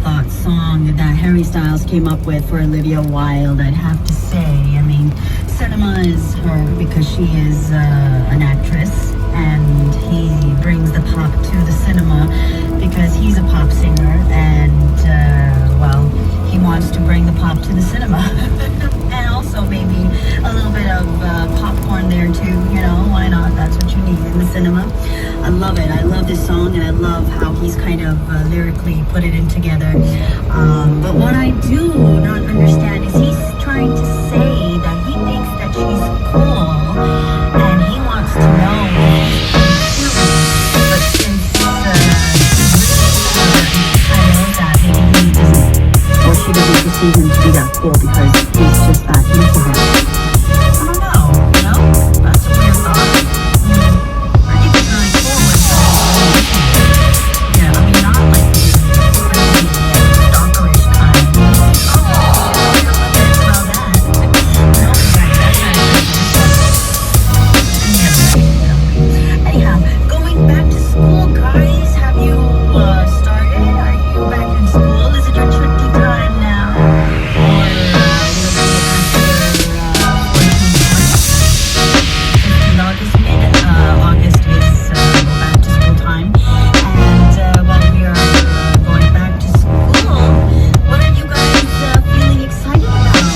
afterthought song that Harry Styles came up with for Olivia Wilde, I'd have to say. I mean, cinema is her because she is an actress, and he brings the pop to the cinema because he's a pop singer, and, well, he wants to bring the pop to the cinema. And also maybe a little bit of popcorn there too, you know, why not? That's what you need in the cinema. I love it. I love this song, and I love how he's kind of lyrically put it in together. But what I do not understand is he's trying to say that he thinks that she's cool, and he wants to know if she's cute. But since I know that maybe he doesn't, or she doesn't perceive him to be that cool because he's just that into her. I don't know, you know? That's a weird thought. I think it's really cool when yeah, I mean, not like crazy, stalkerish kind. Oh, well, that. No, yeah, anyhow, going back to school, guys, have you started? Are you back in school? Is it your tricky time now? Or August is back to school time, and while we are going back to school, what are you guys feeling excited about?